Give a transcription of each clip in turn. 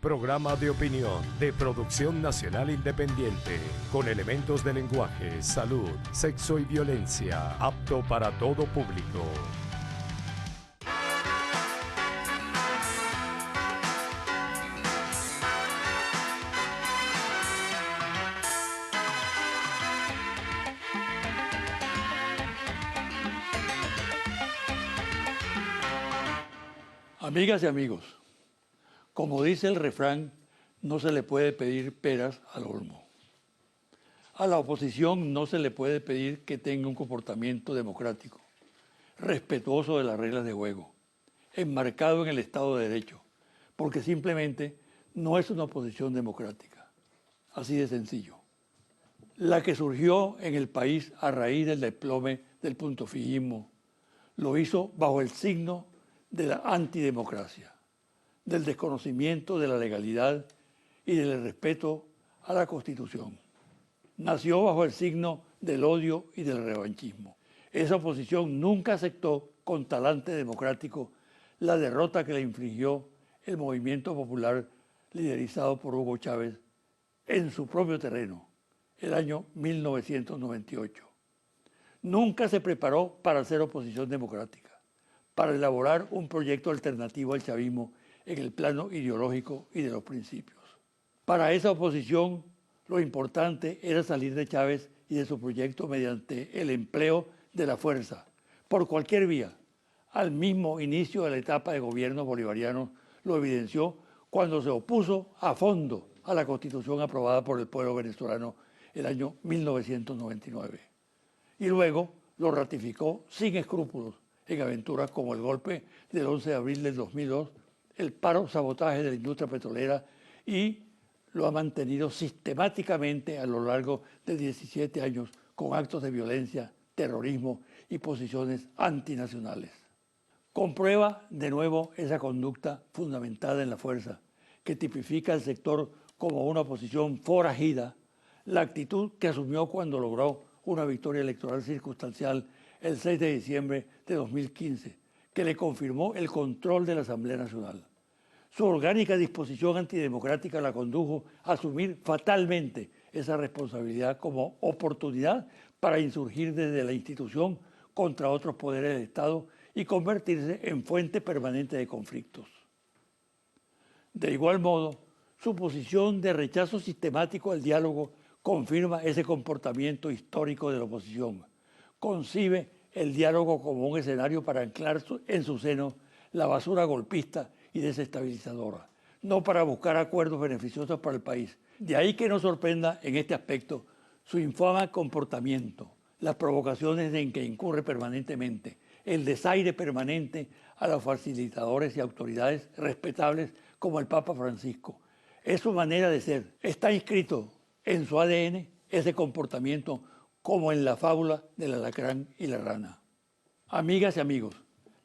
Programa de opinión de producción nacional independiente, con elementos de lenguaje, salud, sexo y violencia, apto para todo público. Amigas y amigos, como dice el refrán, no se le puede pedir peras al olmo. A la oposición no se le puede pedir que tenga un comportamiento democrático, respetuoso de las reglas de juego, enmarcado en el Estado de Derecho, porque simplemente no es una oposición democrática. Así de sencillo. La que surgió en el país a raíz del desplome del puntofillismo, lo hizo bajo el signo de la antidemocracia, del desconocimiento de la legalidad y del respeto a la Constitución. Nació bajo el signo del odio y del revanchismo. Esa oposición nunca aceptó con talante democrático la derrota que le infligió el movimiento popular liderizado por Hugo Chávez en su propio terreno, el año 1998. Nunca se preparó para hacer oposición democrática, para elaborar un proyecto alternativo al chavismo en el plano ideológico y de los principios. Para esa oposición, lo importante era salir de Chávez y de su proyecto mediante el empleo de la fuerza, por cualquier vía. Al mismo inicio de la etapa de gobierno bolivariano lo evidenció cuando se opuso a fondo a la Constitución aprobada por el pueblo venezolano el año 1999. Y luego lo ratificó sin escrúpulos en aventuras como el golpe del 11 de abril del 2002, el paro sabotaje de la industria petrolera, y lo ha mantenido sistemáticamente a lo largo de 17 años con actos de violencia, terrorismo y posiciones antinacionales. Comprueba de nuevo esa conducta fundamentada en la fuerza, que tipifica al sector como una oposición forajida, la actitud que asumió cuando logró una victoria electoral circunstancial el 6 de diciembre de 2015, que le confirmó el control de la Asamblea Nacional. Su orgánica disposición antidemocrática la condujo a asumir fatalmente esa responsabilidad como oportunidad para insurgir desde la institución contra otros poderes del Estado y convertirse en fuente permanente de conflictos. De igual modo, su posición de rechazo sistemático al diálogo confirma ese comportamiento histórico de la oposición. Concibe el diálogo como un escenario para anclar en su seno la basura golpista y desestabilizadora, no para buscar acuerdos beneficiosos para el país. De ahí que no sorprenda en este aspecto su infame comportamiento, las provocaciones en que incurre permanentemente, el desaire permanente a los facilitadores y autoridades respetables como el Papa Francisco. Es su manera de ser. Está inscrito en su ADN ese comportamiento como en la fábula del alacrán y la rana. Amigas y amigos,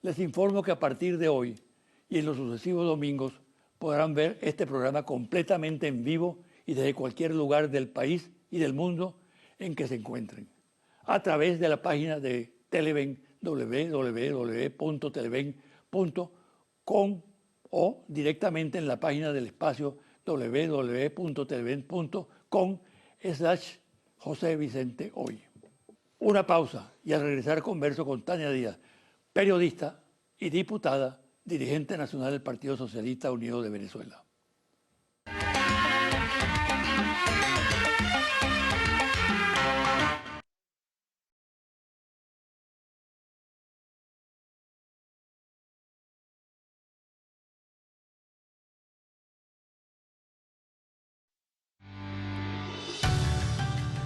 les informo que a partir de hoy y en los sucesivos domingos podrán ver este programa completamente en vivo y desde cualquier lugar del país y del mundo en que se encuentren, a través de la página de Televen, www.televen.com, o directamente en la página del espacio www.televen.com/José Vicente Hoy. Una pausa y al regresar converso con Tania Díaz, periodista y diputada, dirigente nacional del Partido Socialista Unido de Venezuela.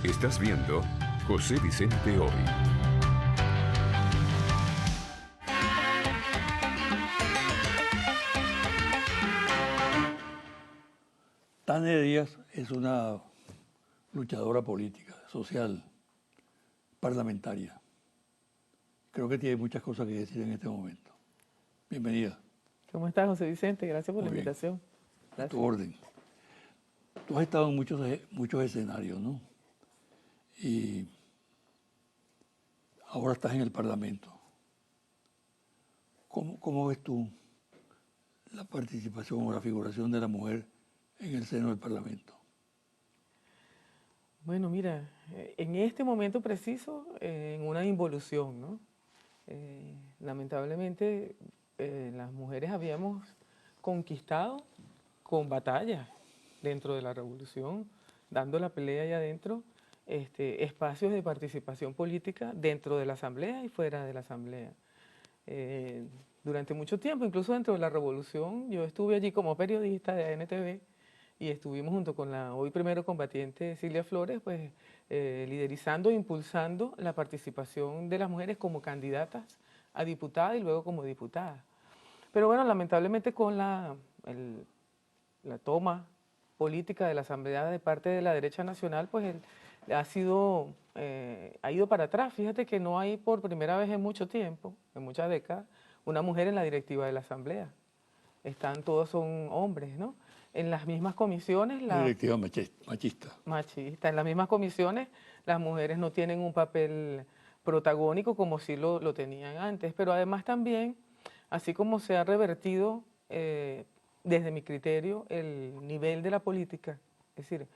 Estás viendo José Vicente Hoy. Tania Díaz es una luchadora política, social, parlamentaria. Creo que tiene muchas cosas que decir en este momento. Bienvenida. ¿Cómo estás, José Vicente? Gracias por Muy la bien. invitación. A tu orden. Tú has estado en muchos escenarios, ¿no? Y ahora estás en el Parlamento. ¿Cómo ves tú la participación o la figuración de la mujer en el seno del Parlamento? Bueno, mira, en este momento preciso, en una involución, ¿no? Lamentablemente, las mujeres habíamos conquistado con batallas dentro de la revolución, dando la pelea allá adentro, espacios de participación política dentro de la asamblea y fuera de la asamblea. Durante mucho tiempo, incluso dentro de la revolución, yo estuve allí como periodista de ANTV y estuvimos junto con la hoy primero combatiente Silvia Flores, pues liderizando e impulsando la participación de las mujeres como candidatas a diputada y luego como diputada. Pero bueno, lamentablemente con la toma política de la Asamblea de parte de la derecha nacional, pues ha ido para atrás. Fíjate que no hay por primera vez en mucho tiempo, en muchas décadas, una mujer en la directiva de la Asamblea. Todos son hombres, ¿no? En las mismas comisiones... Una directiva machista. Machista. En las mismas comisiones las mujeres no tienen un papel protagónico como sí lo tenían antes, pero además también, así como se ha revertido desde mi criterio el nivel de la política, es decir,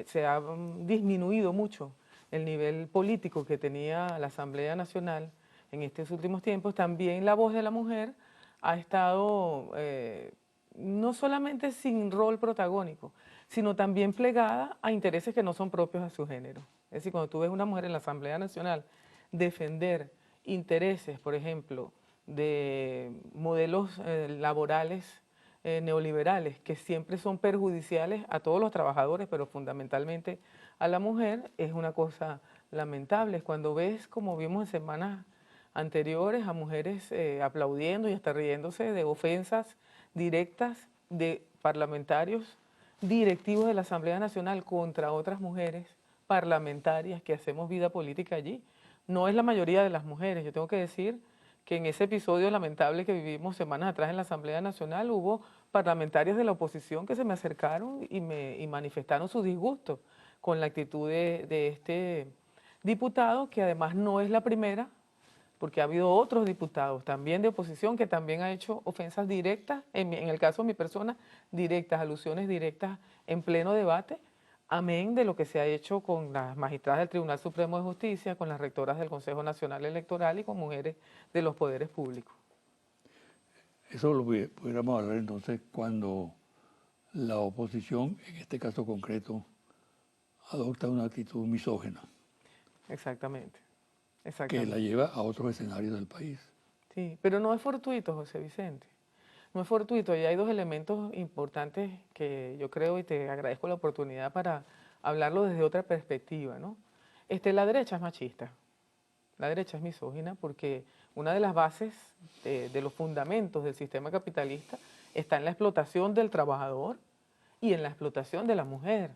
se ha disminuido mucho el nivel político que tenía la Asamblea Nacional en estos últimos tiempos, también la voz de la mujer ha estado no solamente sin rol protagónico, sino también plegada a intereses que no son propios a su género. Es decir, cuando tú ves una mujer en la Asamblea Nacional defender intereses, por ejemplo, de modelos laborales neoliberales que siempre son perjudiciales a todos los trabajadores, pero fundamentalmente a la mujer, es una cosa lamentable. Cuando ves, como vimos en semanas anteriores, a mujeres aplaudiendo y hasta riéndose de ofensas directas de parlamentarios directivos de la Asamblea Nacional contra otras mujeres parlamentarias que hacemos vida política allí. No es la mayoría de las mujeres. Yo tengo que decir que en ese episodio lamentable que vivimos semanas atrás en la Asamblea Nacional hubo parlamentarios de la oposición que se me acercaron y manifestaron su disgusto con la actitud de este diputado, que además no es la primera, porque ha habido otros diputados también de oposición que también han hecho ofensas directas, en el caso de mi persona, directas, alusiones directas en pleno debate, amén de lo que se ha hecho con las magistradas del Tribunal Supremo de Justicia, con las rectoras del Consejo Nacional Electoral y con mujeres de los poderes públicos. Eso lo pudiéramos hablar entonces cuando la oposición, en este caso concreto, adopta una actitud misógina. Exactamente. Que la lleva a otros escenarios del país. Sí, pero no es fortuito, José Vicente. No es fortuito. Y hay dos elementos importantes que yo creo y te agradezco la oportunidad para hablarlo desde otra perspectiva, ¿no? La derecha es machista. La derecha es misógina porque una de las bases de los fundamentos del sistema capitalista está en la explotación del trabajador y en la explotación de la mujer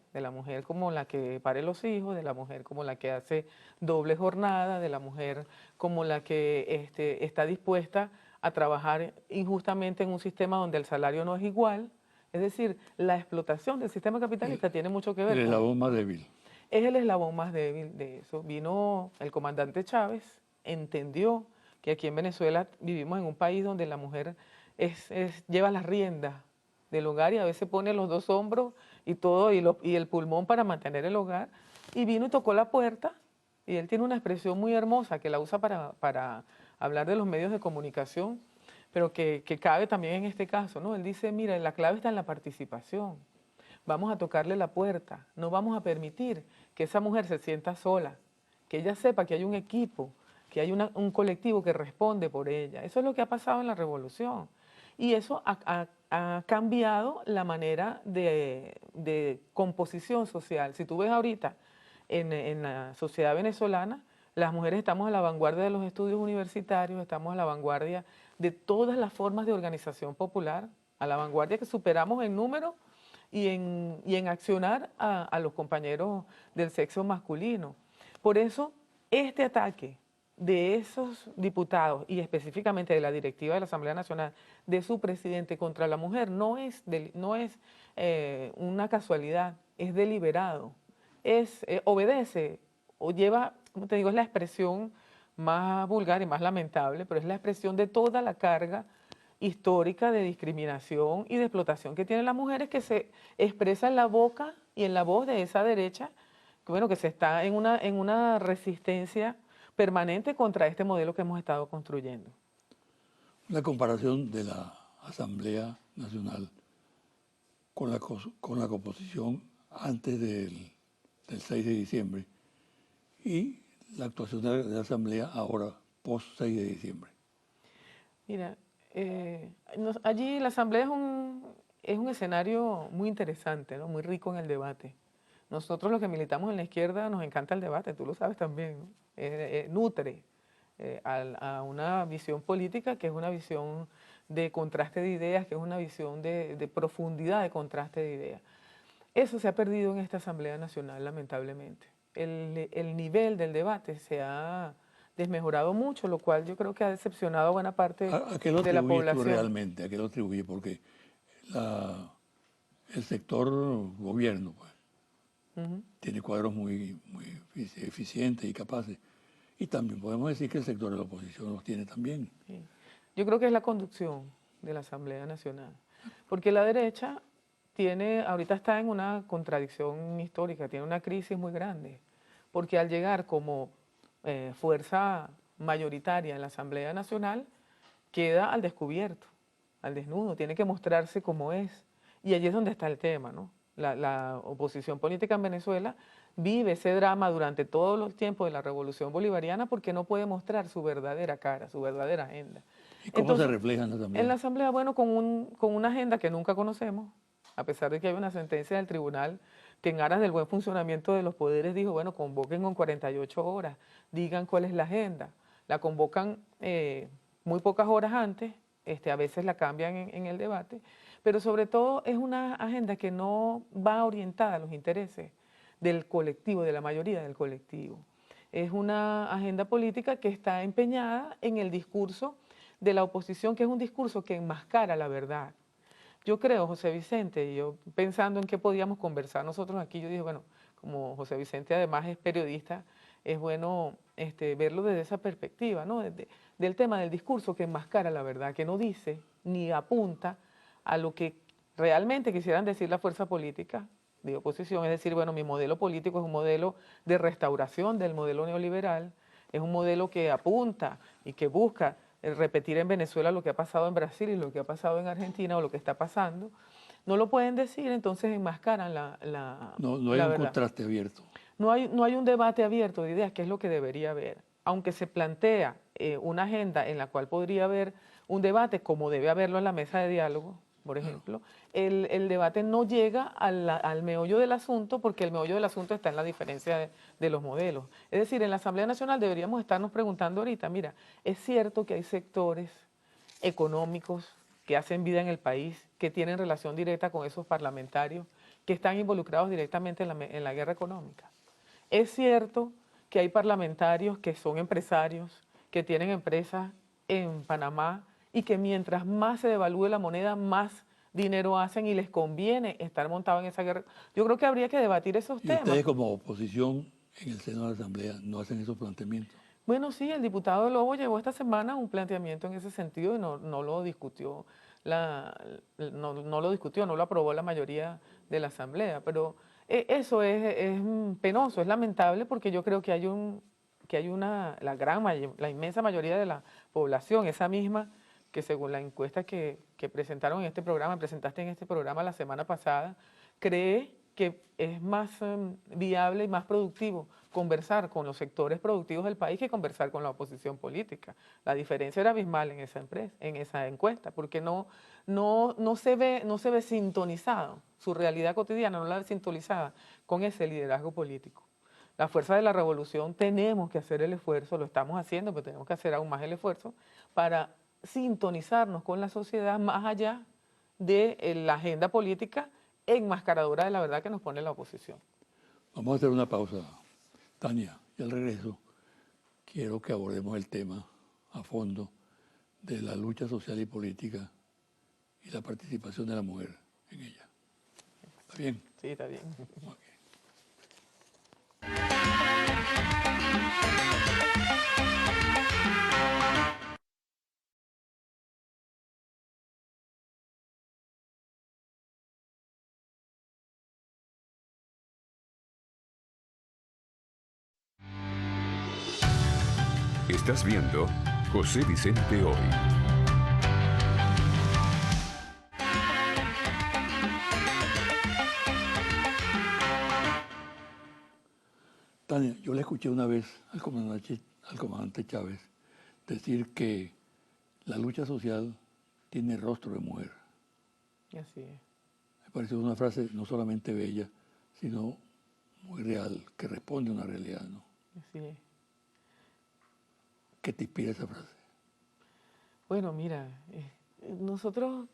como la que pare los hijos, de la mujer como la que hace doble jornada, de la mujer como la que está dispuesta a trabajar injustamente en un sistema donde el salario no es igual. Es decir, la explotación del sistema capitalista tiene mucho que ver con... El eslabón más débil. Es el eslabón más débil de eso. Vino el comandante Chávez, entendió que aquí en Venezuela vivimos en un país donde la mujer lleva las riendas del hogar y a veces pone los dos hombros y todo y el pulmón para mantener el hogar, y vino y tocó la puerta, y él tiene una expresión muy hermosa que la usa para hablar de los medios de comunicación, pero que cabe también en este caso, ¿no? Él dice, mira, la clave está en la participación, vamos a tocarle la puerta, no vamos a permitir que esa mujer se sienta sola, que ella sepa que hay un equipo, que hay un colectivo que responde por ella. Eso es lo que ha pasado en la revolución. Y eso ha cambiado la manera de composición social. Si tú ves ahorita en la sociedad venezolana, las mujeres estamos a la vanguardia de los estudios universitarios, estamos a la vanguardia de todas las formas de organización popular, a la vanguardia que superamos en número y en accionar a los compañeros del sexo masculino. Por eso, este ataque de esos diputados y específicamente de la directiva de la Asamblea Nacional, de su presidente contra la mujer, no es una casualidad, es deliberado, obedece o lleva, como te digo, es la expresión más vulgar y más lamentable, pero es la expresión de toda la carga histórica de discriminación y de explotación que tienen las mujeres, que se expresa en la boca y en la voz de esa derecha, que bueno, que se está en una resistencia permanente contra este modelo que hemos estado construyendo. Una comparación de la Asamblea Nacional con la composición antes del 6 de diciembre y la actuación de la Asamblea ahora, post 6 de diciembre. Mira, allí la Asamblea es un escenario muy interesante, ¿no? Muy rico en el debate. Nosotros los que militamos en la izquierda nos encanta el debate, tú lo sabes también, ¿no? Nutre a una visión política que es una visión de contraste de ideas, que es una visión de profundidad de contraste de ideas. Eso se ha perdido en esta Asamblea Nacional, lamentablemente. El nivel del debate se ha desmejorado mucho, lo cual yo creo que ha decepcionado a buena parte ¿A qué lo de la atribuyes tú población. realmente? ¿A qué lo atribuyes? Porque el sector gobierno pues, tiene cuadros muy eficientes y capaces. Y también podemos decir que el sector de la oposición los tiene también. Sí. Yo creo que es la conducción de la Asamblea Nacional, porque la derecha ahorita está en una contradicción histórica, tiene una crisis muy grande, porque al llegar como fuerza mayoritaria en la Asamblea Nacional, queda al descubierto, al desnudo, tiene que mostrarse como es. Y allí es donde está el tema, ¿no? La oposición política en Venezuela vive ese drama durante todos los tiempos de la Revolución Bolivariana porque no puede mostrar su verdadera cara, su verdadera agenda. ¿Y cómo se refleja en la Asamblea? En la Asamblea, bueno, con una agenda que nunca conocemos, a pesar de que hay una sentencia del tribunal que en aras del buen funcionamiento de los poderes dijo, bueno, convoquen con 48 horas, digan cuál es la agenda. La convocan muy pocas horas antes, a veces la cambian en el debate, pero sobre todo es una agenda que no va orientada a los intereses del colectivo, de la mayoría del colectivo. Es una agenda política que está empeñada en el discurso de la oposición, que es un discurso que enmascara la verdad. Yo creo, José Vicente, y yo pensando en qué podíamos conversar nosotros aquí, yo dije, bueno, como José Vicente además es periodista, es bueno verlo desde esa perspectiva, ¿no? Del tema del discurso que enmascara la verdad, que no dice ni apunta a lo que realmente quisieran decir la fuerza política de oposición, es decir, bueno, mi modelo político es un modelo de restauración del modelo neoliberal, es un modelo que apunta y que busca repetir en Venezuela lo que ha pasado en Brasil y lo que ha pasado en Argentina o lo que está pasando. No lo pueden decir, entonces enmascaran la No hay la un verdad. contraste abierto. No hay un debate abierto de ideas, que es lo que debería haber. Aunque se plantea una agenda en la cual podría haber un debate, como debe haberlo en la mesa de diálogo, por ejemplo, el debate no llega al meollo del asunto, porque el meollo del asunto está en la diferencia de los modelos. Es decir, en la Asamblea Nacional deberíamos estarnos preguntando ahorita, mira, es cierto que hay sectores económicos que hacen vida en el país, que tienen relación directa con esos parlamentarios, que están involucrados directamente en la guerra económica. Es cierto que hay parlamentarios que son empresarios, que tienen empresas en Panamá y que mientras más se devalúe la moneda, más dinero hacen y les conviene estar montados en esa guerra. Yo creo que habría que debatir esos Y temas. ustedes como oposición en el seno de la Asamblea no hacen esos planteamientos. Bueno, sí, el diputado Lobo llevó esta semana un planteamiento en ese sentido y no lo discutió, no lo discutió, no lo aprobó la mayoría de la Asamblea, pero eso es penoso, es lamentable porque yo creo que la inmensa mayoría de la población, esa misma que según la encuesta que presentaron en este programa, presentaste en este programa la semana pasada, cree que es más viable y más productivo conversar con los sectores productivos del país que conversar con la oposición política. La diferencia era abismal en esa encuesta, porque no se ve sintonizado su realidad cotidiana, no la ve sintonizada con ese liderazgo político. La fuerza de la revolución tenemos que hacer el esfuerzo, lo estamos haciendo, pero tenemos que hacer aún más el esfuerzo para sintonizarnos con la sociedad más allá de la agenda política enmascaradora de la verdad que nos pone la oposición. Vamos a hacer una pausa, Tania, y al regreso quiero que abordemos el tema a fondo de la lucha social y política y la participación de la mujer en ella. ¿Está bien? Sí, está bien. Okay. Estás viendo José Vicente Hoy. Tania, yo le escuché una vez al comandante Chávez decir que la lucha social tiene rostro de mujer. Y así es. Me pareció una frase no solamente bella, sino muy real, que responde a una realidad, ¿no? Así es. ¿Qué te inspira esa frase? Bueno, mira, nosotros,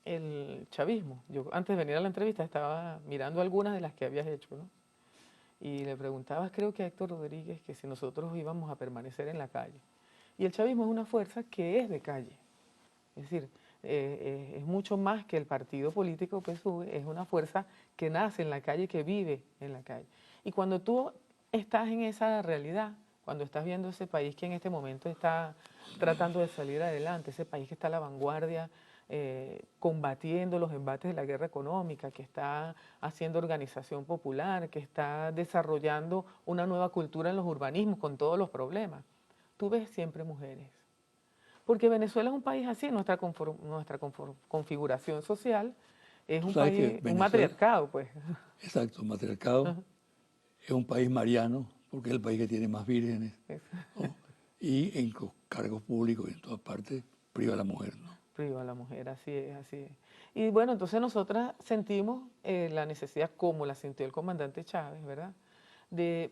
el chavismo, yo antes de venir a la entrevista estaba mirando algunas de las que habías hecho, ¿no? Y le preguntabas, creo que a Héctor Rodríguez, que si nosotros íbamos a permanecer en la calle. Y el chavismo es una fuerza que es de calle. Es decir, es mucho más que el partido político PSUV, es una fuerza que nace en la calle, que vive en la calle. Y cuando tú estás en esa realidad, cuando estás viendo ese país que en este momento está tratando de salir adelante, ese país que está a la vanguardia, combatiendo los embates de la guerra económica, que está haciendo organización popular, que está desarrollando una nueva cultura en los urbanismos con todos los problemas, tú ves siempre mujeres. Porque Venezuela es un país así, nuestra configuración social es Tú un sabes que país, un matriarcado, pues. Exacto, matriarcado, es un país mariano, porque es el país que tiene más vírgenes, ¿no? Y en los cargos públicos y en todas partes priva a la mujer, ¿no? Priva a la mujer, así es, así es. Y bueno, entonces nosotras sentimos la necesidad, como la sintió el comandante Chávez, ¿verdad?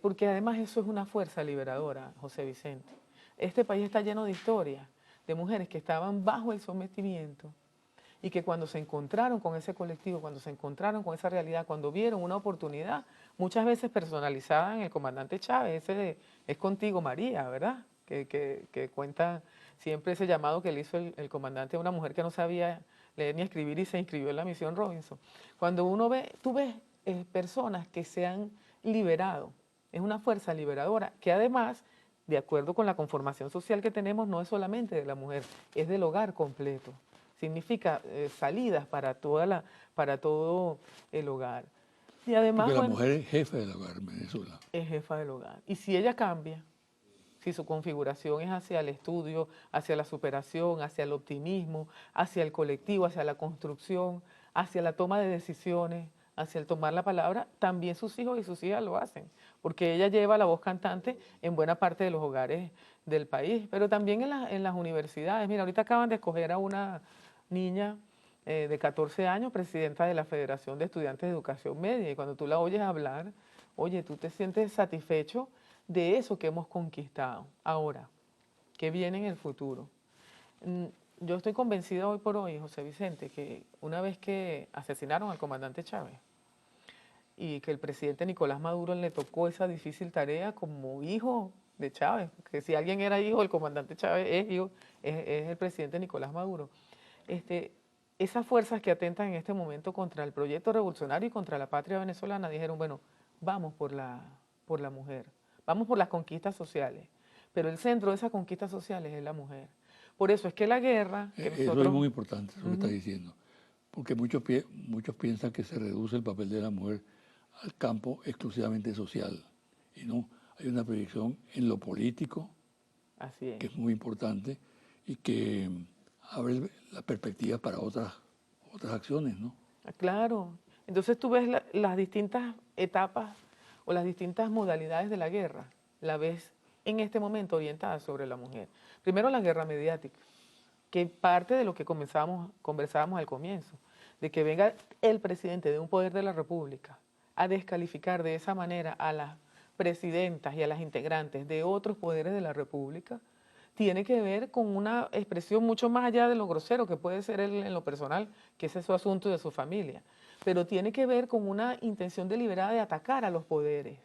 Porque además eso es una fuerza liberadora, José Vicente. Este país está lleno de historias de mujeres que estaban bajo el sometimiento y que cuando se encontraron con ese colectivo, cuando se encontraron con esa realidad, cuando vieron una oportunidad, muchas veces personalizada en el comandante Chávez, es contigo María, ¿verdad? Que cuenta siempre ese llamado que le hizo el comandante a una mujer que no sabía leer ni escribir y se inscribió en la misión Robinson. Cuando uno ve, tú ves personas que se han liberado, es una fuerza liberadora que además, de acuerdo con la conformación social que tenemos, no es solamente de la mujer, es del hogar completo. Significa salidas para todo el hogar. Y además, Porque la bueno, mujer es jefa del hogar en Venezuela. es jefa del hogar. Y si ella cambia, si su configuración es hacia el estudio, hacia la superación, hacia el optimismo, hacia el colectivo, hacia la construcción, hacia la toma de decisiones, hacia el tomar la palabra, también sus hijos y sus hijas lo hacen, porque ella lleva la voz cantante en buena parte de los hogares del país, pero también en las universidades. Mira, ahorita acaban de escoger a una niña de 14 años, presidenta de la Federación de Estudiantes de Educación Media, y cuando tú la oyes hablar, oye, tú te sientes satisfecho de eso que hemos conquistado. Ahora, ¿qué viene en el futuro? Yo estoy convencida hoy por hoy, José Vicente, que una vez que asesinaron al comandante Chávez y que el presidente Nicolás Maduro le tocó esa difícil tarea como hijo de Chávez, que si alguien era hijo del comandante Chávez, es el presidente Nicolás Maduro. Esas fuerzas que atentan en este momento contra el proyecto revolucionario y contra la patria venezolana dijeron, bueno, vamos por la mujer. Vamos por las conquistas sociales, pero el centro de esas conquistas sociales es la mujer. Por eso es que la guerra que nosotros... Eso es muy importante, eso que estás diciendo, porque muchos piensan que se reduce el papel de la mujer al campo exclusivamente social, y no, hay una proyección en lo político, Así es. que es muy importante y que abre la perspectiva para otras acciones, ¿no? Claro. Entonces tú ves las distintas etapas o las distintas modalidades de la guerra, la ves en este momento orientada sobre la mujer. Primero la guerra mediática, que parte de lo que conversábamos al comienzo, de que venga el presidente de un poder de la República a descalificar de esa manera a las presidentas y a las integrantes de otros poderes de la República, tiene que ver con una expresión mucho más allá de lo grosero que puede ser él en lo personal, que ese es su asunto y de su familia, pero tiene que ver con una intención deliberada de atacar a los poderes,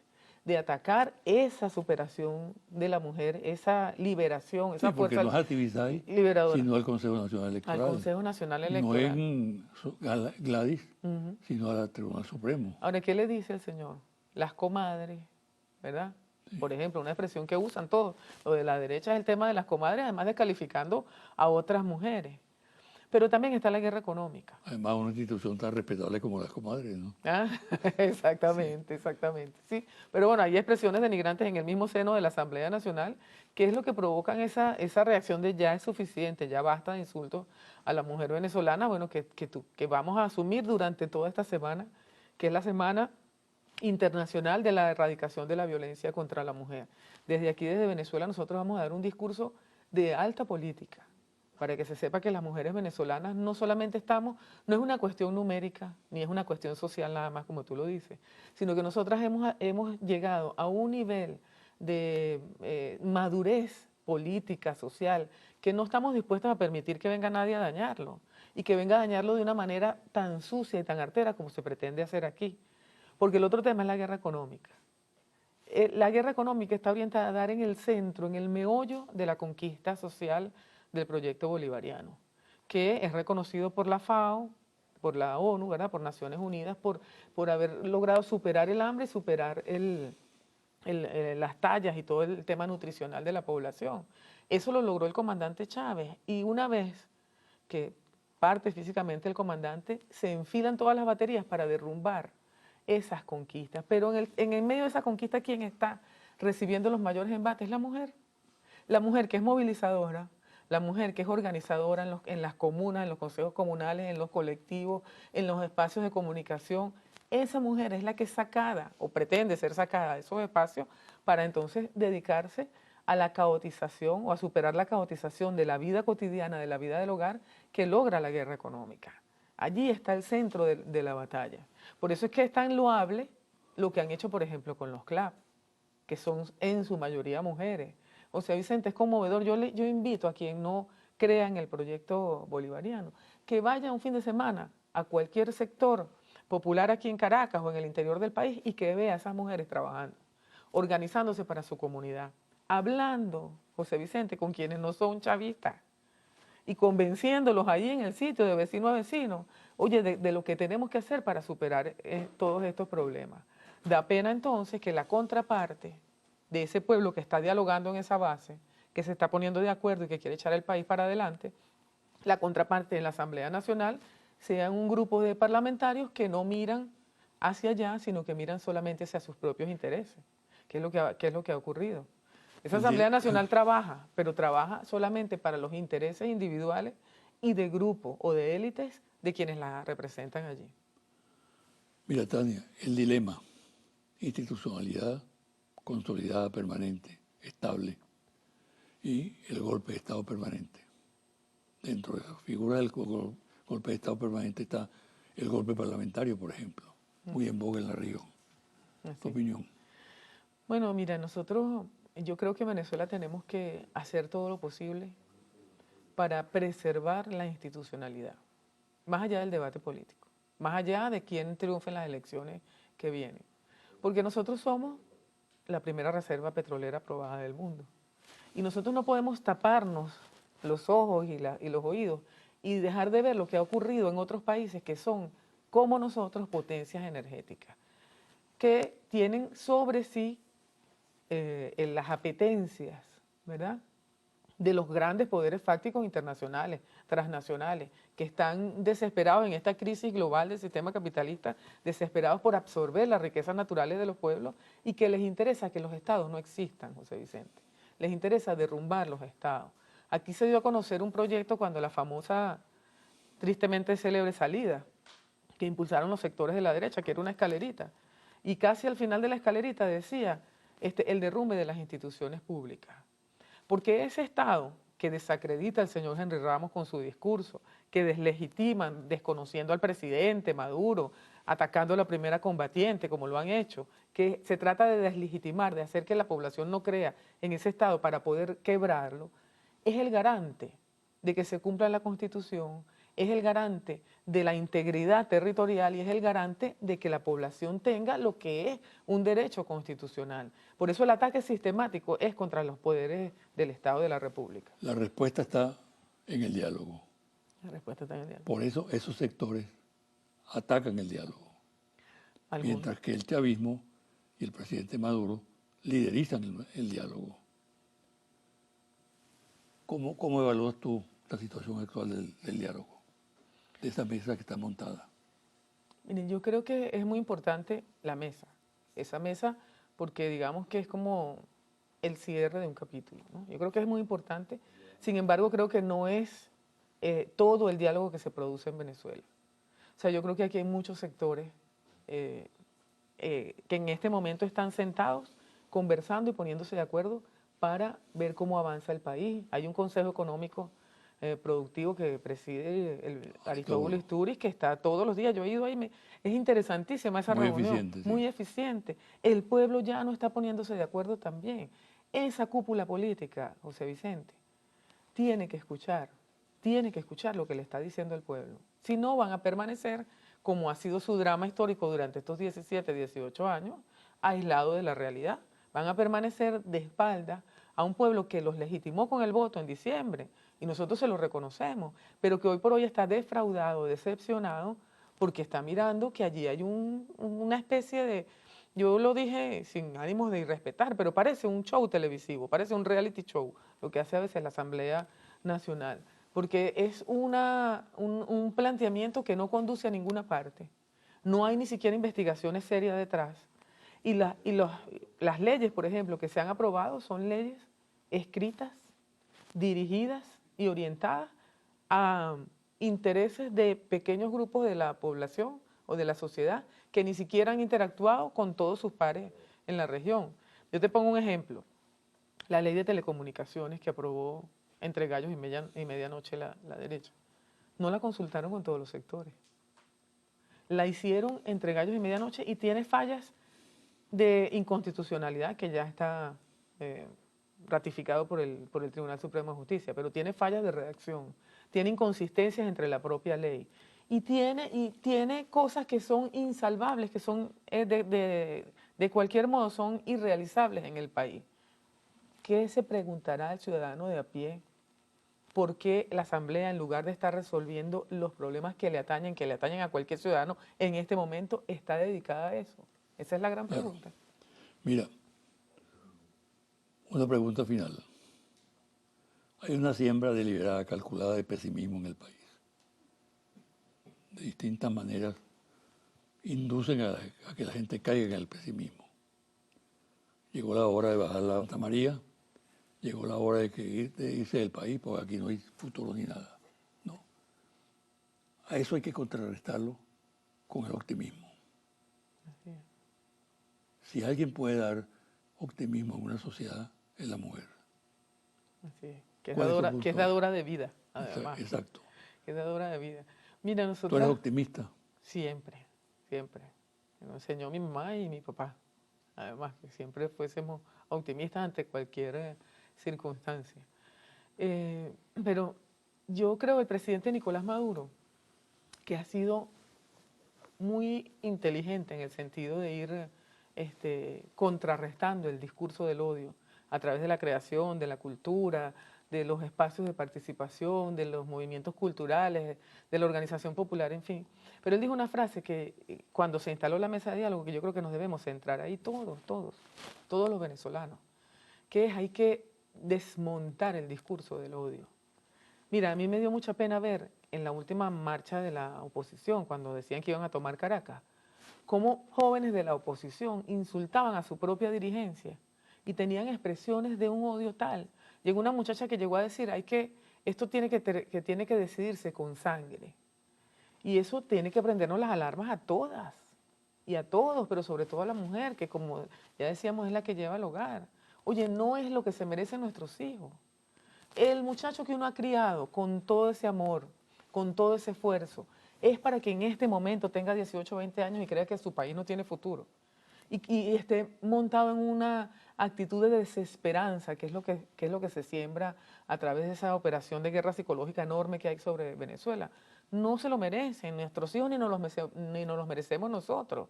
de atacar esa superación de la mujer, esa liberación, esa Sí, porque fuerza no es activista ahí, liberadora. sino al Consejo Nacional Electoral. Al Consejo Nacional No Electoral. en Gladys, sino al Tribunal Supremo. Ahora, ¿qué le dice el señor? Las comadres, ¿verdad? Por ejemplo, una expresión que usan todos. Lo de la derecha es el tema de las comadres, además descalificando a otras mujeres. Pero también está la guerra económica. Además, una institución tan respetable como las comadres, ¿no? Ah, exactamente, exactamente, sí. Pero bueno, hay expresiones denigrantes en el mismo seno de la Asamblea Nacional, que es lo que provocan esa reacción de ya es suficiente, ya basta de insultos a la mujer venezolana, bueno, que vamos a asumir durante toda esta semana, que es la Semana Internacional de la Erradicación de la Violencia contra la Mujer. Desde aquí, desde Venezuela, nosotros vamos a dar un discurso de alta política, para que se sepa que las mujeres venezolanas no solamente estamos, no es una cuestión numérica, ni es una cuestión social nada más, como tú lo dices, sino que nosotras hemos llegado a un nivel de madurez política, social, que no estamos dispuestos a permitir que venga nadie a dañarlo, y que venga a dañarlo de una manera tan sucia y tan artera como se pretende hacer aquí. Porque el otro tema es la guerra económica. La guerra económica está orientada a dar en el centro, en el meollo de la conquista social del proyecto bolivariano, que es reconocido por la FAO, por la ONU, ¿verdad? Por Naciones Unidas, por haber logrado superar el hambre y superar las tallas y todo el tema nutricional de la población. Eso lo logró el comandante Chávez, y una vez que parte físicamente el comandante, se enfilan todas las baterías para derrumbar esas conquistas. Pero en el medio de esa conquista, ¿quién está recibiendo los mayores embates? La mujer. La mujer que es movilizadora, la mujer que es organizadora en las comunas, en los consejos comunales, en los colectivos, en los espacios de comunicación. Esa mujer es la que es sacada o pretende ser sacada de esos espacios para entonces dedicarse a la caotización o a superar la caotización de la vida cotidiana, de la vida del hogar, que logra la guerra económica. Allí está el centro de la batalla. Por eso es que es tan loable lo que han hecho, por ejemplo, con los CLAP, que son en su mayoría mujeres. O sea, Vicente, es conmovedor. Yo invito a quien no crea en el proyecto bolivariano, que vaya un fin de semana a cualquier sector popular aquí en Caracas o en el interior del país y que vea a esas mujeres trabajando, organizándose para su comunidad, hablando, José Vicente, con quienes no son chavistas y convenciéndolos allí en el sitio de vecino a vecino, oye, de lo que tenemos que hacer para superar todos estos problemas. Da pena entonces que la contraparte de ese pueblo que está dialogando en esa base, que se está poniendo de acuerdo y que quiere echar el país para adelante, la contraparte en la Asamblea Nacional sean un grupo de parlamentarios que no miran hacia allá, sino que miran solamente hacia sus propios intereses, que es lo que ha ocurrido. Esa Asamblea Nacional trabaja, pero trabaja solamente para los intereses individuales y de grupos o de élites de quienes la representan allí. Mira, Tania, el dilema, institucionalidad consolidada, permanente, estable, y el golpe de Estado permanente. Dentro de la figura del golpe de Estado permanente está el golpe parlamentario, por ejemplo, muy en boga en la región. ¿Tu opinión? Bueno, mira, yo creo que en Venezuela tenemos que hacer todo lo posible para preservar la institucionalidad, más allá del debate político, más allá de quién triunfe en las elecciones que vienen. Porque nosotros somos la primera reserva petrolera probada del mundo. Y nosotros no podemos taparnos los ojos y los oídos y dejar de ver lo que ha ocurrido en otros países que son, como nosotros, potencias energéticas, que tienen sobre sí las apetencias, ¿verdad?, de los grandes poderes fácticos internacionales, transnacionales, que están desesperados en esta crisis global del sistema capitalista, desesperados por absorber las riquezas naturales de los pueblos y que les interesa que los estados no existan, José Vicente. Les interesa derrumbar los estados. Aquí se dio a conocer un proyecto cuando la famosa, tristemente célebre salida que impulsaron los sectores de la derecha, que era una escalerita, y casi al final de la escalerita decía el derrumbe de las instituciones públicas. Porque ese Estado que desacredita al señor Henry Ramos con su discurso, que deslegitiman desconociendo al presidente Maduro, atacando a la primera combatiente, como lo han hecho, que se trata de deslegitimar, de hacer que la población no crea en ese Estado para poder quebrarlo, es el garante de que se cumpla la Constitución, es el garante de la integridad territorial y es el garante de que la población tenga lo que es un derecho constitucional. Por eso el ataque sistemático es contra los poderes del Estado de la República. La respuesta está en el diálogo. La respuesta está en el diálogo. Por eso esos sectores atacan el diálogo. Mientras que el chavismo y el presidente Maduro liderizan el diálogo. ¿Cómo evalúas tú la situación actual del diálogo? de esa mesa que está montada? Miren, yo creo que es muy importante la mesa, esa mesa, porque digamos que es como el cierre de un capítulo, ¿no? Yo creo que es muy importante, sin embargo creo que no es todo el diálogo que se produce en Venezuela. O sea, yo creo que aquí hay muchos sectores eh, que en este momento están sentados, conversando y poniéndose de acuerdo para ver cómo avanza el país. Hay un consejo económico productivo que preside el Aristóbulo Istúriz, que está todos los días. Yo he ido ahí, es interesantísima esa Muy reunión, eficiente, sí. muy eficiente. El pueblo ya no está poniéndose de acuerdo también. Esa cúpula política, José Vicente, tiene que escuchar lo que le está diciendo el pueblo. Si no, van a permanecer, como ha sido su drama histórico durante estos 17, 18 años, aislados de la realidad. Van a permanecer de espaldas a un pueblo que los legitimó con el voto en diciembre, y nosotros se lo reconocemos, pero que hoy por hoy está defraudado, decepcionado, porque está mirando que allí hay una especie de, yo lo dije sin ánimos de irrespetar, pero parece un show televisivo, parece un reality show, lo que hace a veces la Asamblea Nacional, porque es un planteamiento que no conduce a ninguna parte. No hay ni siquiera investigaciones serias detrás. Y las leyes, por ejemplo, que se han aprobado son leyes escritas, dirigidas y orientadas a intereses de pequeños grupos de la población o de la sociedad que ni siquiera han interactuado con todos sus pares en la región. Yo te pongo un ejemplo. La ley de telecomunicaciones que aprobó entre gallos y medianoche la derecha. No la consultaron con todos los sectores. La hicieron entre gallos y medianoche y tiene fallas de inconstitucionalidad que ya está ratificado por el Tribunal Supremo de Justicia, pero tiene fallas de redacción, tiene inconsistencias entre la propia ley y tiene cosas que son insalvables, que son de cualquier modo son irrealizables en el país. ¿Qué se preguntará el ciudadano de a pie? ¿Por qué la Asamblea, en lugar de estar resolviendo los problemas que le atañen a cualquier ciudadano, en este momento está dedicada a eso? Esa es la gran pregunta. Mira, una pregunta final. Hay una siembra deliberada, calculada de pesimismo en el país. De distintas maneras inducen a que la gente caiga en el pesimismo. Llegó la hora de bajar la Santa María, llegó la hora de irse del país, porque aquí no hay futuro ni nada. No. A eso hay que contrarrestarlo con el optimismo. Así es. Si alguien puede dar optimismo en una sociedad, es la mujer. Así es. Que es dadora de vida, además. Exacto. Que es dadora de vida. Mira, nosotros... ¿Tú eres optimista? Siempre, siempre. Me lo enseñó mi mamá y mi papá. Además, que siempre fuésemos optimistas ante cualquier circunstancia. Pero yo creo que el presidente Nicolás Maduro, que ha sido muy inteligente en el sentido de ir contrarrestando el discurso del odio a través de la creación, de la cultura, de los espacios de participación, de los movimientos culturales, de la organización popular, en fin. Pero él dijo una frase que cuando se instaló la mesa de diálogo, que yo creo que nos debemos centrar ahí todos los venezolanos, que es hay que desmontar el discurso del odio. Mira, a mí me dio mucha pena ver en la última marcha de la oposición, cuando decían que iban a tomar Caracas, cómo jóvenes de la oposición insultaban a su propia dirigencia y tenían expresiones de un odio tal. Llegó una muchacha que llegó a decir, esto tiene que decidirse con sangre. Y eso tiene que prendernos las alarmas a todas y a todos, pero sobre todo a la mujer, que como ya decíamos es la que lleva el hogar. Oye, no es lo que se merecen nuestros hijos. El muchacho que uno ha criado con todo ese amor, con todo ese esfuerzo, es para que en este momento tenga 18 o 20 años y crea que su país no tiene futuro. Y esté montado en una actitud de desesperanza, que es lo que se siembra a través de esa operación de guerra psicológica enorme que hay sobre Venezuela. No se lo merecen nuestros hijos ni nos los merecemos nosotros.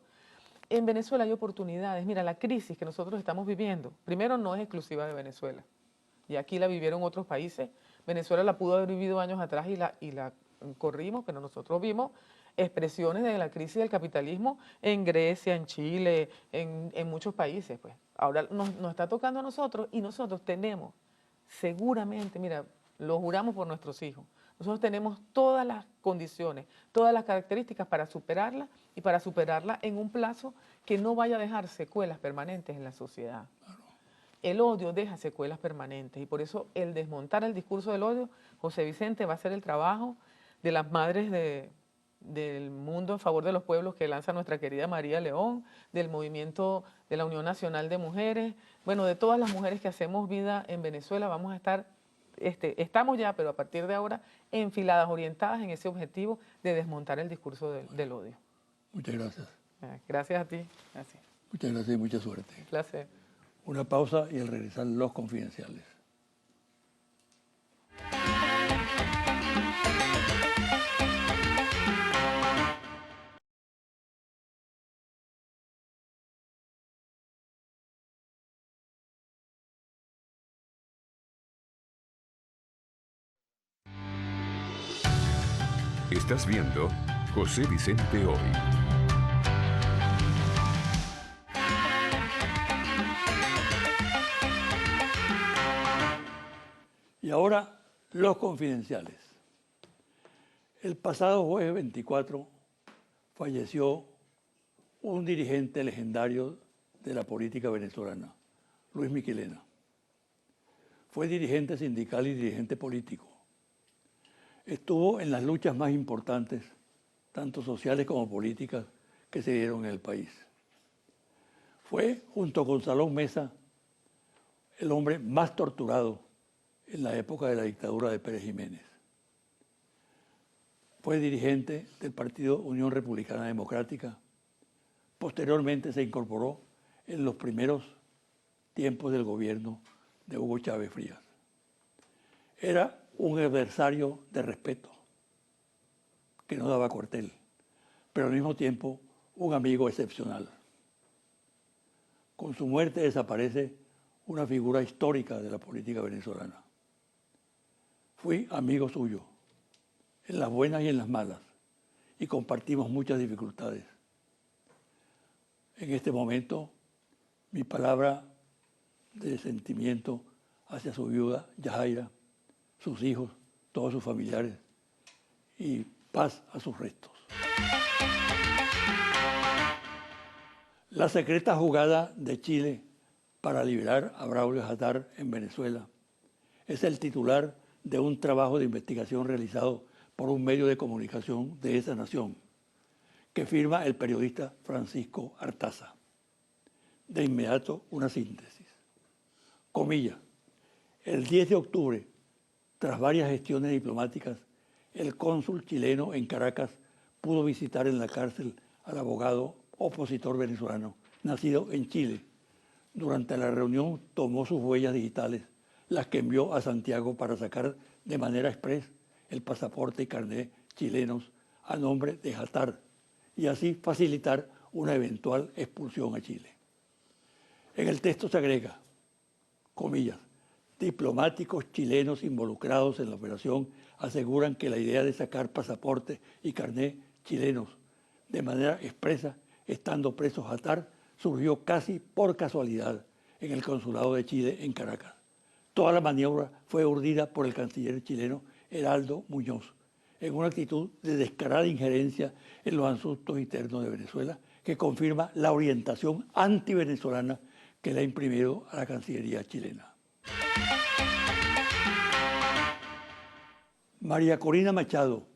En Venezuela hay oportunidades. Mira, la crisis que nosotros estamos viviendo, primero no es exclusiva de Venezuela. Y aquí la vivieron otros países. Venezuela la pudo haber vivido años atrás y la corrimos, pero nosotros vimos expresiones de la crisis del capitalismo en Grecia, en Chile, en muchos países. Pues. Ahora nos está tocando a nosotros y nosotros tenemos, seguramente, mira, lo juramos por nuestros hijos, Nosotros tenemos todas las condiciones, todas las características para superarla y para superarla en un plazo que no vaya a dejar secuelas permanentes en la sociedad. El odio deja secuelas permanentes y por eso el desmontar el discurso del odio, José Vicente, va a ser el trabajo de las madres del mundo en favor de los pueblos que lanza nuestra querida María León, del movimiento de la Unión Nacional de Mujeres, bueno, de todas las mujeres que hacemos vida en Venezuela. Vamos a estar, estamos ya, pero a partir de ahora, enfiladas, orientadas en ese objetivo de desmontar el discurso del odio. Muchas gracias. Gracias a ti. Gracias. Muchas gracias y mucha suerte. Un placer. Una pausa y al regresar los confidenciales. Estás viendo José Vicente Hoy. Y ahora, los confidenciales. El pasado jueves 24 falleció un dirigente legendario de la política venezolana, Luis Miquelena. Fue dirigente sindical y dirigente político. Estuvo en las luchas más importantes, tanto sociales como políticas, que se dieron en el país. Fue, junto con Salón Mesa, el hombre más torturado en la época de la dictadura de Pérez Jiménez. Fue dirigente del Partido Unión Republicana Democrática. Posteriormente se incorporó en los primeros tiempos del gobierno de Hugo Chávez Frías. Era un adversario de respeto, que no daba cuartel, pero al mismo tiempo un amigo excepcional. Con su muerte desaparece una figura histórica de la política venezolana. Fui amigo suyo, en las buenas y en las malas, y compartimos muchas dificultades. En este momento, mi palabra de sentimiento hacia su viuda, Yajaira, sus hijos, todos sus familiares, y paz a sus restos. La secreta jugada de Chile para liberar a Braulio Jatar en Venezuela es el titular de un trabajo de investigación realizado por un medio de comunicación de esa nación, que firma el periodista Francisco Artaza. De inmediato, una síntesis. Comillas. El 10 de octubre, tras varias gestiones diplomáticas, el cónsul chileno en Caracas pudo visitar en la cárcel al abogado opositor venezolano, nacido en Chile. Durante la reunión tomó sus huellas digitales, las que envió a Santiago para sacar de manera express el pasaporte y carnet chilenos a nombre de Jatar y así facilitar una eventual expulsión a Chile. En el texto se agrega, comillas, diplomáticos chilenos involucrados en la operación aseguran que la idea de sacar pasaporte y carnet chilenos de manera expresa, estando preso Jatar, surgió casi por casualidad en el consulado de Chile en Caracas. Toda la maniobra fue urdida por el canciller chileno Heraldo Muñoz, en una actitud de descarada injerencia en los asuntos internos de Venezuela, que confirma la orientación antivenezolana que le ha imprimido a la Cancillería chilena. María Corina Machado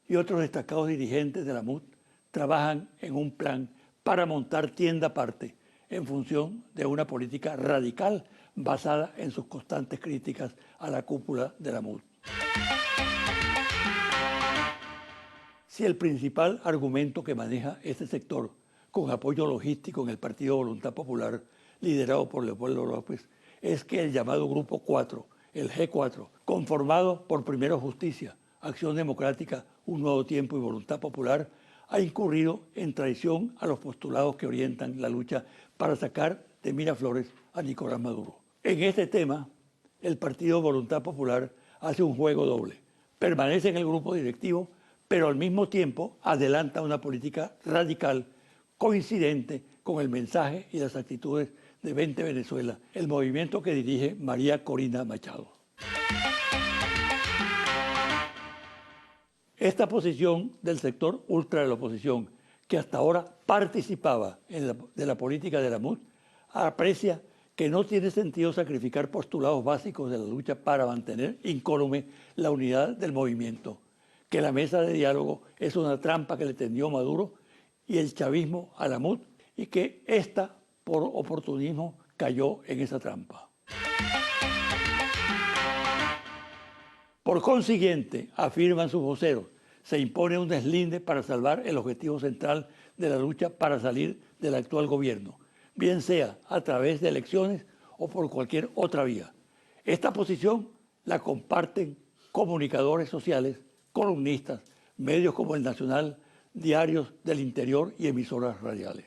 y otros destacados dirigentes de la MUD trabajan en un plan para montar tienda aparte en función de una política radical basada en sus constantes críticas a la cúpula de la MUD. Si el principal argumento que maneja este sector, con apoyo logístico en el Partido Voluntad Popular, liderado por Leopoldo López, es que el llamado Grupo 4, el G4, conformado por Primero Justicia, Acción Democrática, Un Nuevo Tiempo y Voluntad Popular, ha incurrido en traición a los postulados que orientan la lucha para sacar de Miraflores a Nicolás Maduro. En este tema, el Partido Voluntad Popular hace un juego doble. Permanece en el grupo directivo, pero al mismo tiempo adelanta una política radical coincidente con el mensaje y las actitudes de 20 Venezuela, el movimiento que dirige María Corina Machado. Esta posición del sector ultra de la oposición, que hasta ahora participaba de la política de la MUD, aprecia que no tiene sentido sacrificar postulados básicos de la lucha para mantener incólume la unidad del movimiento, que la mesa de diálogo es una trampa que le tendió Maduro y el chavismo a la MUD y que ésta, por oportunismo, cayó en esa trampa. Por consiguiente, afirman sus voceros, se impone un deslinde para salvar el objetivo central de la lucha para salir del actual gobierno, bien sea a través de elecciones o por cualquier otra vía. Esta posición la comparten comunicadores sociales, columnistas, medios como El Nacional, diarios del interior y emisoras radiales.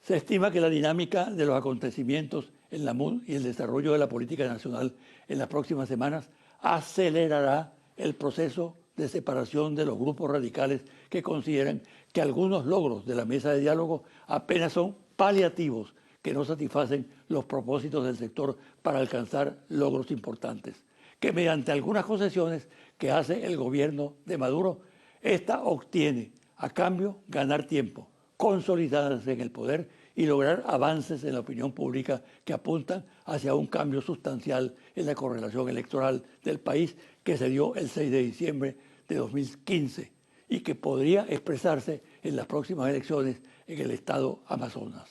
Se estima que la dinámica de los acontecimientos en la MUD y el desarrollo de la política nacional en las próximas semanas acelerará el proceso de separación de los grupos radicales que consideran que algunos logros de la mesa de diálogo apenas son paliativos que no satisfacen los propósitos del sector para alcanzar logros importantes, que mediante algunas concesiones que hace el gobierno de Maduro, ésta obtiene a cambio ganar tiempo, consolidarse en el poder y lograr avances en la opinión pública que apuntan hacia un cambio sustancial en la correlación electoral del país que se dio el 6 de diciembre de 2015 y que podría expresarse en las próximas elecciones en el estado Amazonas.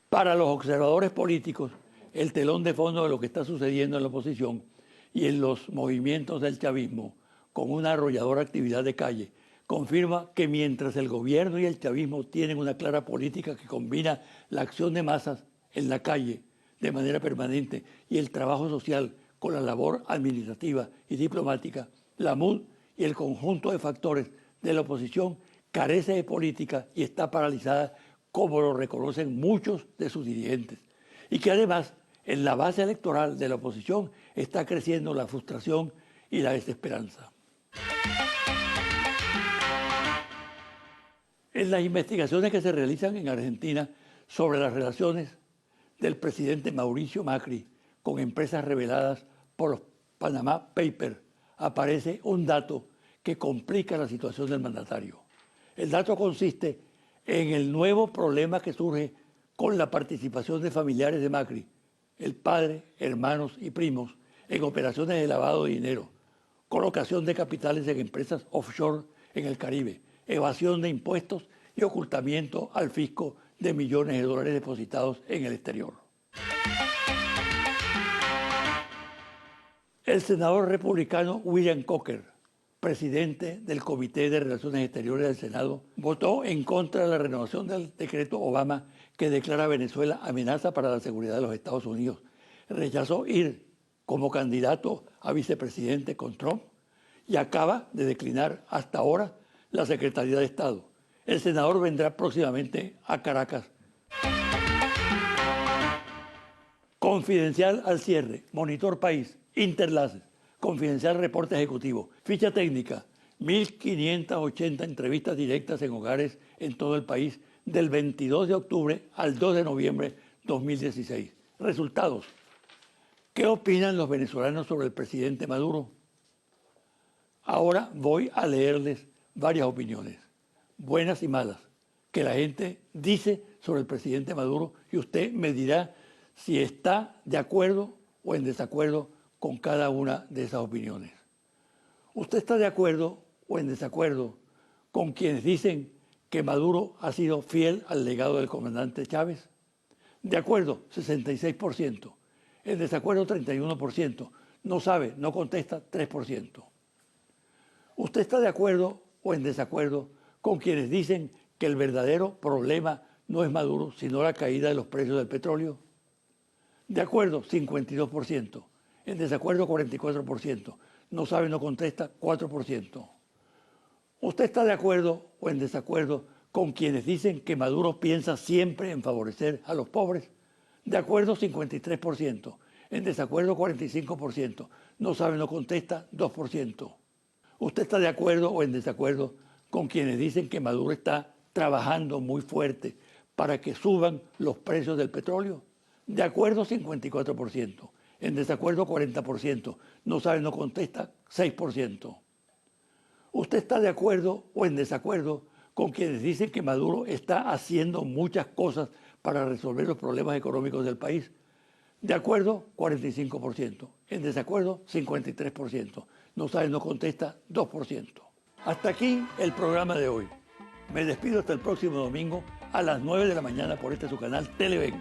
Para los observadores políticos, el telón de fondo de lo que está sucediendo en la oposición y en los movimientos del chavismo, con una arrolladora actividad de calle, confirma que mientras el gobierno y el chavismo tienen una clara política que combina la acción de masas en la calle de manera permanente y el trabajo social con la labor administrativa y diplomática, la MUD y el conjunto de factores de la oposición carece de política y está paralizada como lo reconocen muchos de sus dirigentes. Y que además en la base electoral de la oposición está creciendo la frustración y la desesperanza. En las investigaciones que se realizan en Argentina sobre las relaciones del presidente Mauricio Macri con empresas reveladas por los Panama Papers, aparece un dato que complica la situación del mandatario. El dato consiste en el nuevo problema que surge con la participación de familiares de Macri, el padre, hermanos y primos, en operaciones de lavado de dinero, colocación de capitales en empresas offshore en el Caribe, evasión de impuestos y ocultamiento al fisco de millones de dólares depositados en el exterior. El senador republicano William Coker, presidente del Comité de Relaciones Exteriores del Senado, votó en contra de la renovación del decreto Obama que declara a Venezuela amenaza para la seguridad de los Estados Unidos. Rechazó ir como candidato a vicepresidente con Trump y acaba de declinar hasta ahora la Secretaría de Estado. El senador vendrá próximamente a Caracas. Confidencial al cierre, Monitor País, Interlaces, Confidencial Reporte Ejecutivo, ficha técnica, 1.580 entrevistas directas en hogares en todo el país del 22 de octubre al 2 de noviembre 2016. Resultados. ¿Qué opinan los venezolanos sobre el presidente Maduro? Ahora voy a leerles varias opiniones, buenas y malas, que la gente dice sobre el presidente Maduro y usted me dirá si está de acuerdo o en desacuerdo con cada una de esas opiniones. ¿Usted está de acuerdo o en desacuerdo con quienes dicen que Maduro ha sido fiel al legado del comandante Chávez? De acuerdo, 66%. En desacuerdo, 31%. No sabe, no contesta, 3%. ¿Usted está de acuerdo o en desacuerdo con quienes dicen que el verdadero problema no es Maduro, sino la caída de los precios del petróleo? De acuerdo, 52%. En desacuerdo, 44%. No sabe, no contesta, 4%. ¿Usted está de acuerdo o en desacuerdo con quienes dicen que Maduro piensa siempre en favorecer a los pobres? De acuerdo, 53%. En desacuerdo, 45%. No sabe, no contesta, 2%. ¿Usted está de acuerdo o en desacuerdo con quienes dicen que Maduro está trabajando muy fuerte para que suban los precios del petróleo? De acuerdo, 54%. En desacuerdo, 40%. No sabe, no contesta, 6%. ¿Usted está de acuerdo o en desacuerdo con quienes dicen que Maduro está haciendo muchas cosas para resolver los problemas económicos del país? De acuerdo, 45%. En desacuerdo, 53%. No sabe, no contesta, 2%. Hasta aquí el programa de hoy. Me despido hasta el próximo domingo a las 9 de la mañana por este su canal Televen.